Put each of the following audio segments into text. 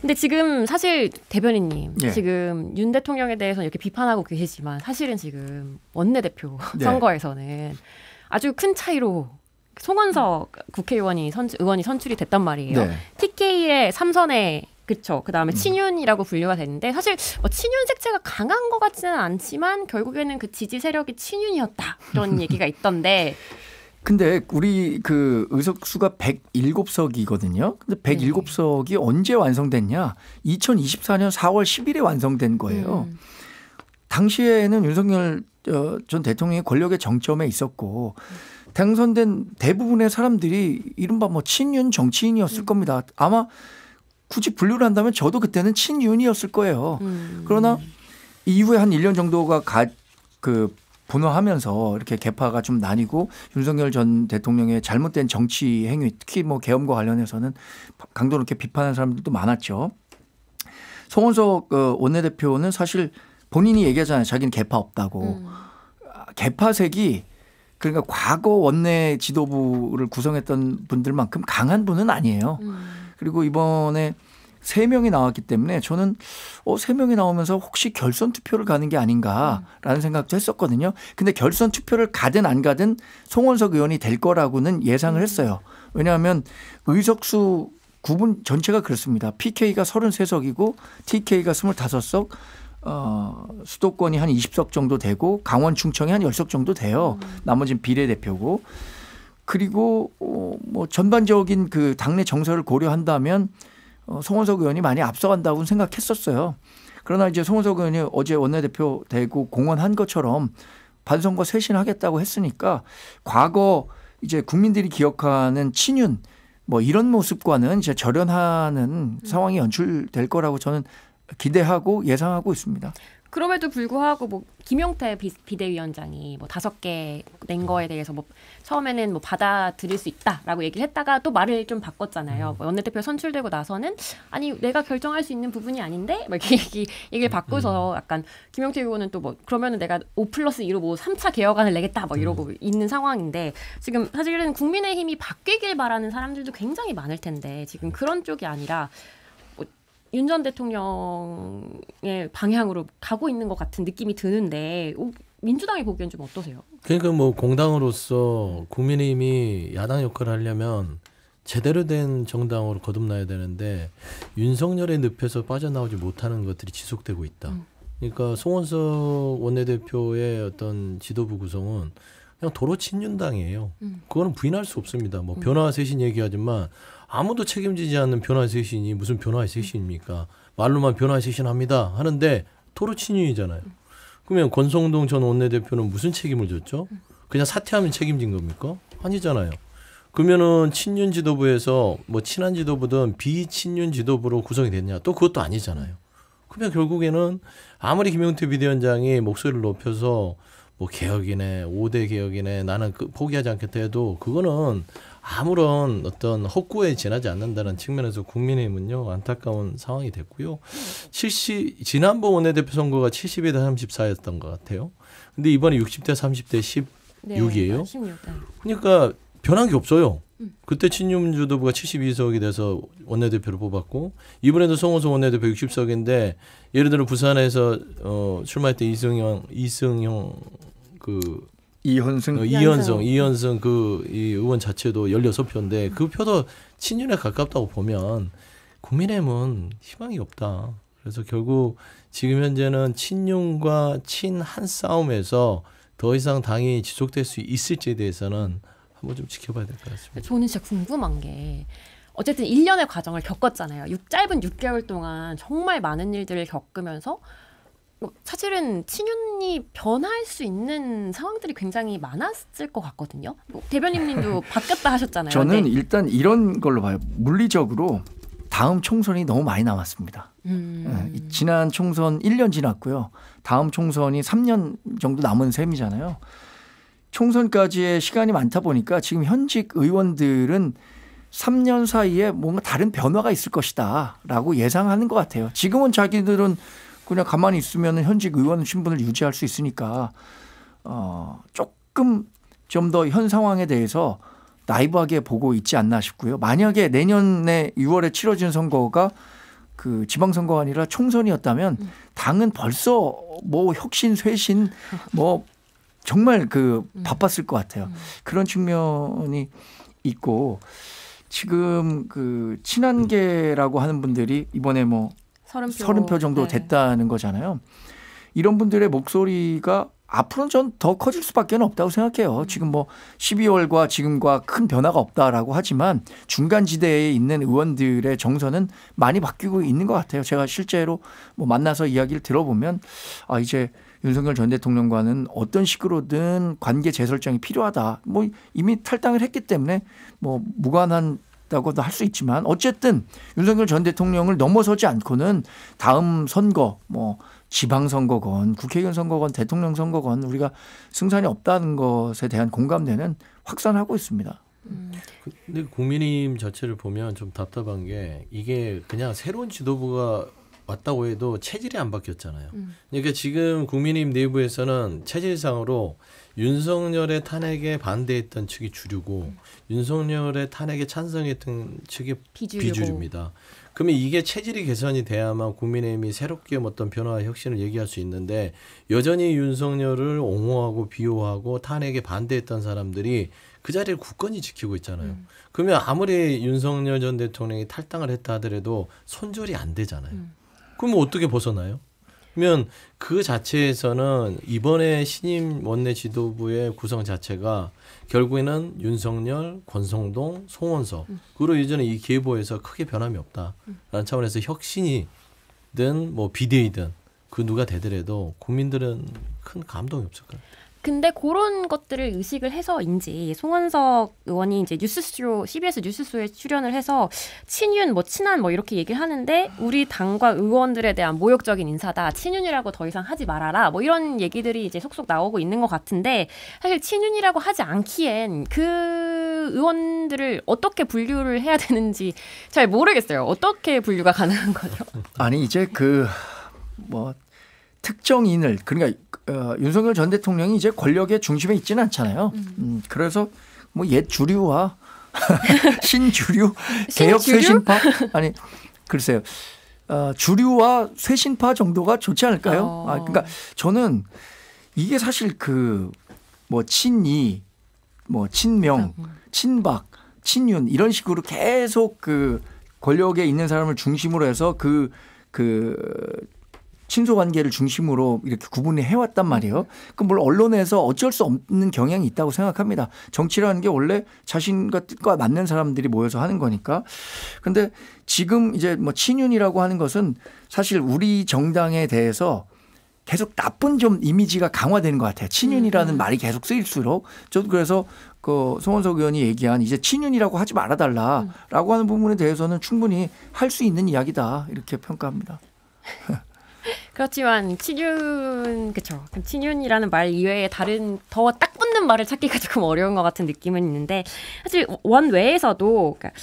근데 지금 사실 대변인님 예. 지금 윤 대통령에 대해서 이렇게 비판하고 계시지만 사실은 지금 원내대표 네. 선거에서는 아주 큰 차이로 송원석 국회의원이 의원이 선출이 됐단 말이에요. 네. TK의 3선에 그쵸. 그다음에 친윤이라고 분류가 됐는데 사실 뭐 친윤 색채가 강한 것 같지는 않지만 결국에는 그 지지 세력이 친윤이었다 이런 얘기가 있던데. 근데 우리 그 의석수가 107석이거든요. 근데 107석이 언제 완성됐냐? 2024년 4월 10일에 완성된 거예요. 당시에는 윤석열 전 대통령이 권력의 정점에 있었고 당선된 대부분의 사람들이 이른바 뭐 친윤 정치인이었을 겁니다. 아마 굳이 분류를 한다면 저도 그때는 친윤이었을 거예요. 그러나 이후에 한 1년 정도가 분화하면서 이렇게 계파가 좀 나뉘고 윤석열 전 대통령의 잘못된 정치 행위 특히 뭐 계엄과 관련해서는 강도 높게 비판하는 사람들도 많았죠. 송원석 원내대표는 사실 본인이 얘기하잖아요. 자기는 계파 없다고. 계파색이 그러니까 과거 원내 지도부를 구성했던 분들만큼 강한 분은 아니에요. 그리고 이번에 3명이 나왔기 때문에 저는 3명이 나오면서 혹시 결선 투표를 가는 게 아닌가라는 생각도 했었거든요. 근데 결선 투표를 가든 안 가든 송원석 의원이 될 거라고는 예상을 했어요. 왜냐하면 의석수 구분 전체가 그렇습니다. PK가 33석이고 TK가 25석, 수도권이 한 20석 정도 되고 강원 충청이 한 10석 정도 돼요. 나머지는 비례대표고. 그리고 뭐 전반적인 그 당내 정서를 고려한다면 송원석 의원이 많이 앞서간다고 생각했었어요. 그러나 이제 송원석 의원이 어제 원내대표 되고 공언한 것처럼 반성과 쇄신하겠다고 했으니까 과거 이제 국민들이 기억하는 친윤 뭐 이런 모습과는 이제 절연하는 상황이 연출될 거라고 저는 기대하고 예상하고 있습니다. 그럼에도 불구하고 뭐 김용태 비대위원장이 뭐 5개 낸 거에 대해서 뭐 처음에는 뭐 받아들일 수 있다라고 얘기를 했다가 또 말을 좀 바꿨잖아요. 뭐 원내대표 선출되고 나서는 아니 내가 결정할 수 있는 부분이 아닌데 막 이렇게 얘기를 바꾸서 약간 김용태 의원은 또 뭐 그러면은 내가 5+2로 뭐 3차 개혁안을 내겠다 뭐 이러고 있는 상황인데 지금 사실은 국민의힘이 바뀌길 바라는 사람들도 굉장히 많을 텐데 지금 그런 쪽이 아니라 윤 전 대통령의 방향으로 가고 있는 것 같은 느낌이 드는데 민주당이 보기엔 좀 어떠세요? 그러니까 뭐 공당으로서 국민의힘이 야당 역할을 하려면 제대로 된 정당으로 거듭나야 되는데 윤석열의 늪에서 빠져나오지 못하는 것들이 지속되고 있다. 그러니까 송원석 원내대표의 어떤 지도부 구성은 그냥 도로 친윤당이에요. 그거는 부인할 수 없습니다. 뭐 변화 쇄신 얘기하지만 아무도 책임지지 않는 변화 쇄신이 무슨 변화 쇄신입니까? 말로만 변화 쇄신합니다 하는데 도로 친윤이잖아요. 그러면 권성동 전 원내대표는 무슨 책임을 졌죠? 그냥 사퇴하면 책임진 겁니까? 아니잖아요. 그러면은 친윤 지도부에서 뭐 친한 지도부든 비친윤 지도부로 구성이 됐냐? 또 그것도 아니잖아요. 그러면 결국에는 아무리 김용태 비대위원장이 목소리를 높여서 뭐 개혁이네, 5대 개혁이네, 나는 포기하지 않겠다 해도 그거는 아무런 어떤 헛구에 지나지 않는다는 측면에서 국민의힘은요 안타까운 상황이 됐고요. 지난번 원내대표 선거가 70대 34였던 것 같아요. 근데 이번에 60대 30대 16이에요. 16, 네. 그러니까 변한 게 없어요. 그때 친윤 지도부가 72석이 돼서 원내대표를 뽑았고 이번에도 송원석 원내대표 60석인데 예를 들어 부산에서 출마했던 이승용 이현승 이 의원 자체도 16표인데 그 표도 친윤에 가깝다고 보면 국민의힘은 희망이 없다. 그래서 결국 지금 현재는 친윤과 친한 싸움에서 더 이상 당이 지속될 수 있을지에 대해서는 한번 좀 지켜봐야 될 것 같습니다. 저는 진짜 궁금한 게 어쨌든 1년의 과정을 겪었잖아요. 짧은 6개월 동안 정말 많은 일들을 겪으면서 사실은 친윤이 변할 수 있는 상황들이 굉장히 많았을 것 같거든요. 대변인님도 바뀌었다 하셨잖아요. 저는 네. 일단 이런 걸로 봐요. 물리적으로 다음 총선이 너무 많이 남았습니다. 지난 총선 1년 지났고요. 다음 총선이 3년 정도 남은 셈이잖아요. 총선까지의 시간이 많다 보니까 지금 현직 의원들은 3년 사이에 뭔가 다른 변화가 있을 것이다 라고 예상하는 것 같아요. 지금은 자기들은 그냥 가만히 있으면 현직 의원 신분을 유지할 수 있으니까 조금 좀 더 현 상황에 대해서 나이브하게 보고 있지 않나 싶고요. 만약에 내년에 6월에 치러진 선거가 그 지방선거가 아니라 총선이었다면 당은 벌써 뭐 혁신, 쇄신 뭐 정말 그 바빴을 것 같아요. 그런 측면이 있고 지금 그 친한계라고 하는 분들이 이번에 뭐 30표 정도 네. 됐다는 거잖아요. 이런 분들의 목소리가 앞으로는 전 더 커질 수밖에 없다고 생각해요. 지금 뭐 12월과 지금과 큰 변화가 없다라고 하지만 중간 지대에 있는 의원들의 정서는 많이 바뀌고 있는 것 같아요. 제가 실제로 뭐 만나서 이야기를 들어보면 아 이제 윤석열 전 대통령과는 어떤 식으로든 관계 재설정이 필요하다. 뭐 이미 탈당을 했기 때문에 뭐 무관한다고도 할 수 있지만 어쨌든 윤석열 전 대통령을 넘어서지 않고는 다음 선거 뭐 지방선거건 국회의원 선거건 대통령 선거건 우리가 승산이 없다는 것에 대한 공감대는 확산하고 있습니다. 근데 국민의힘 자체를 보면 좀 답답한 게 이게 그냥 새로운 지도부가 왔다고 해도 체질이 안 바뀌었잖아요. 그러니까 지금 국민의힘 내부에서는 체질상으로 윤석열의 탄핵에 반대했던 측이 주류고 윤석열의 탄핵에 찬성했던 측이 비주류입니다. 그러면 이게 체질이 개선이 돼야만 국민의힘이 새롭게 어떤 변화와 혁신을 얘기할 수 있는데 여전히 윤석열을 옹호하고 비호하고 탄핵에 반대했던 사람들이 그 자리를 굳건히 지키고 있잖아요. 그러면 아무리 윤석열 전 대통령이 탈당을 했다 하더라도 손절이 안 되잖아요. 그러면 어떻게 벗어나요? 그러면 그 자체에서는 이번에 신임 원내 지도부의 구성 자체가 결국에는 윤석열, 권성동, 송원석 그리고 예전에 이 계보에서 크게 변함이 없다라는 차원에서 혁신이든 뭐 비대위든 그 누가 되더라도 국민들은 큰 감동이 없을 거예요. 근데 그런 것들을 의식을 해서인지 송원석 의원이 이제 뉴스쇼 CBS 뉴스쇼에 출연을 해서 친윤 뭐 친한 뭐 이렇게 얘기를 하는데 우리 당과 의원들에 대한 모욕적인 인사다. 친윤이라고 더 이상 하지 말아라. 뭐 이런 얘기들이 이제 속속 나오고 있는 것 같은데 사실 친윤이라고 하지 않기엔 그 의원들을 어떻게 분류를 해야 되는지 잘 모르겠어요. 어떻게 분류가 가능한 거죠? 아니 이제 그 뭐 특정인을 그러니까 윤석열 전 대통령이 이제 권력의 중심에 있지는 않잖아요. 그래서 뭐 옛 주류와 신주류, 개혁 쇄신파 아니 글쎄요. 주류와 쇄신파 정도가 좋지 않을까요? 그러니까 저는 이게 사실 그 뭐 친이, 뭐 친명, 친박, 친윤 이런 식으로 계속 그 권력에 있는 사람을 중심으로 해서 그 친소 관계를 중심으로 이렇게 구분을 해왔단 말이에요. 그럼 물론 언론에서 어쩔 수 없는 경향이 있다고 생각합니다. 정치라는 게 원래 자신과 뜻과 맞는 사람들이 모여서 하는 거니까. 그런데 지금 이제 뭐 친윤이라고 하는 것은 사실 우리 정당에 대해서 계속 나쁜 좀 이미지가 강화되는 것 같아요. 친윤이라는 말이 계속 쓰일수록. 저도 그래서 그 송원석 의원이 얘기한 이제 친윤이라고 하지 말아달라라고 하는 부분에 대해서는 충분히 할 수 있는 이야기다 이렇게 평가합니다. 그렇지만 친윤 그렇죠. 친윤이라는 말 이외에 다른 더 딱 붙는 말을 찾기가 조금 어려운 것 같은 느낌은 있는데 사실 원외에서도 그러니까,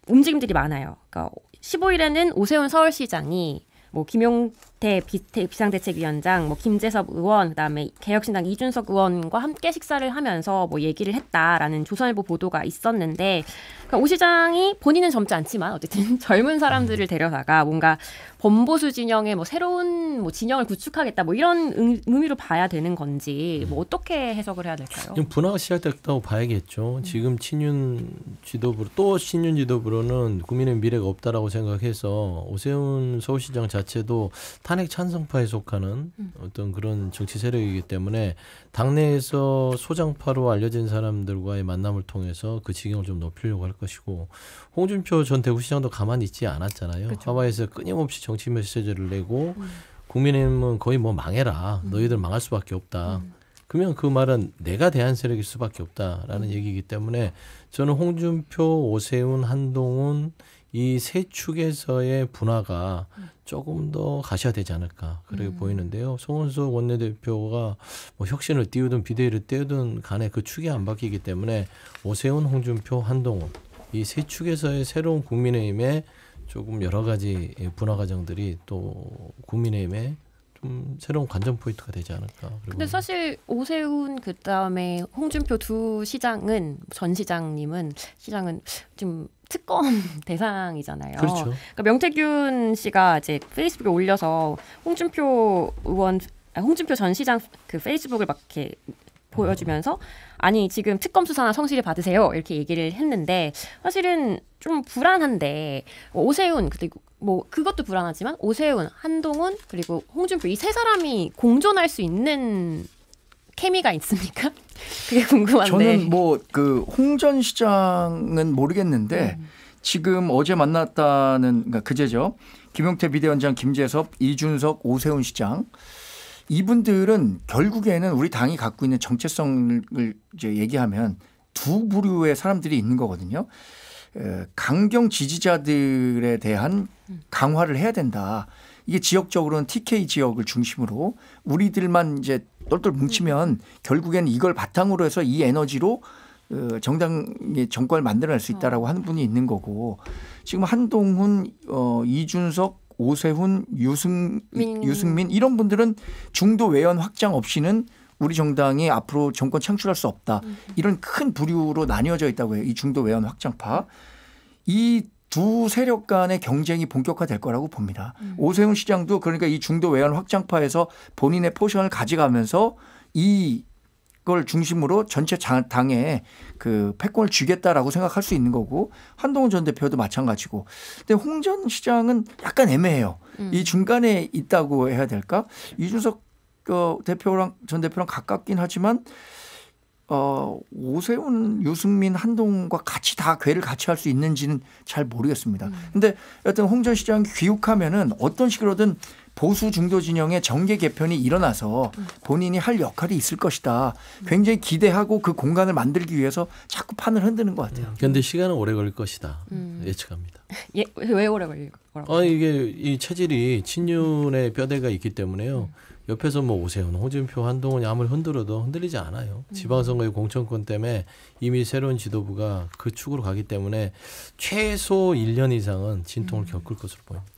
움직임들이 많아요. 그러니까 15일에는 오세훈 서울시장이 뭐 김용태 비상대책위원장, 뭐 김재섭 의원, 그다음에 개혁신당 이준석 의원과 함께 식사를 하면서 뭐 얘기를 했다라는 조선일보 보도가 있었는데 그러니까 오 시장이 본인은 젊지 않지만 어쨌든 젊은 사람들을 데려다가 뭔가 범보수 진영의 뭐 새로운 뭐 진영을 구축하겠다 뭐 이런 의미로 봐야 되는 건지 뭐 어떻게 해석을 해야 될까요? 분화가 시작됐다고 봐야겠죠. 지금 친윤 지도부로 또 친윤 지도부로는 국민의 미래가 없다라고 생각해서 오세훈 서울시장 자체도 탄핵 찬성파에 속하는 어떤 그런 정치 세력이기 때문에 당내에서 소장파로 알려진 사람들과의 만남을 통해서 그 지경을 좀 높이려고 할 것이고 홍준표 전 대구시장도 가만히 있지 않았잖아요. 그렇죠. 하와이에서 끊임없이 정치 메시지를 내고 국민의힘은 거의 뭐 망해라. 너희들 망할 수밖에 없다. 그러면 그 말은 내가 대한 세력일 수밖에 없다라는 얘기이기 때문에 저는 홍준표, 오세훈, 한동훈 이 세 축에서의 분화가 조금 더 가셔야되지 않을까 그렇게 보이는데요. 송원석 원내대표가 뭐 혁신을 띄우든 비대위를 띄우든 간에 그 축이 안 바뀌기 때문에 오세훈, 홍준표, 한동훈 이 세 축에서의 새로운 국민의힘의 조금 여러 가지 분화 과정들이 또 국민의힘의 좀 새로운 관전 포인트가 되지 않을까. 근데 사실 오세훈 그다음에 홍준표 두 시장은 전 시장님은 좀 특검 대상이잖아요. 그렇죠. 그러니까 명태균 씨가 이제 페이스북에 올려서 홍준표 전 시장 그 페이스북을 막 이렇게 보여주면서 아니 지금 특검 수사나 성실히 받으세요 이렇게 얘기를 했는데 사실은 좀 불안한데 오세훈 그리고 뭐 그것도 불안하지만 오세훈, 한동훈 그리고 홍준표 이 세 사람이 공존할 수 있는 케미가 있습니까? 그게 궁금한데. 저는 뭐 그 홍 전 시장은 모르겠는데 지금 어제 만났다는 그러니까 그제죠. 김용태 비대위원장, 김재섭, 이준석, 오세훈 시장 이분들은 결국에는 우리 당이 갖고 있는 정체성을 이제 얘기하면 두 부류의 사람들이 있는 거거든요. 강경 지지자들에 대한 강화를 해야 된다. 이게 지역적으로는 TK 지역을 중심으로 우리들만 이제 똘똘 뭉치면 결국에는 이걸 바탕으로 해서 이 에너지로 정당의 정권을 만들어낼 수 있다라고 하는 분이 있는 거고 지금 한동훈, 이준석, 오세훈, 유승민 이런 분들은 중도 외연 확장 없이는 우리 정당이 앞으로 정권 창출할 수 없다. 이런 큰 부류로 나뉘어져 있다고 해요. 이 중도 외연 확장파. 이 두 세력 간의 경쟁이 본격화될 거라고 봅니다. 오세훈 시장도 그러니까 이 중도 외연 확장파에서 본인의 포션을 가져가면서 이걸 중심으로 전체 당에 그 패권을 쥐겠다라고 생각할 수 있는 거고 한동훈 전 대표도 마찬가지고. 근데 홍 전 시장은 약간 애매해요. 이 중간에 있다고 해야 될까? 이준석 전 대표랑 가깝긴 하지만 오세훈, 유승민, 한동훈과 같이 다 궤를 같이 할 수 있는지는 잘 모르겠습니다. 근데 여튼 홍 전 시장이 귀국하면은 어떤 식으로든 보수 중도 진영의 정계 개편이 일어나서 본인이 할 역할이 있을 것이다. 굉장히 기대하고 그 공간을 만들기 위해서 자꾸 판을 흔드는 것 같아요. 그런데 시간은 오래 걸릴 것이다. 예측합니다. 왜 오래 걸릴 거라고? 이게 이 체질이 친윤의 뼈대가 있기 때문에요. 옆에서 뭐 오세훈, 홍준표, 한동훈이 아무리 흔들어도 흔들리지 않아요. 지방선거의 공천권 때문에 이미 새로운 지도부가 그 축으로 가기 때문에 최소 1년 이상은 진통을 겪을 것으로 보입니다.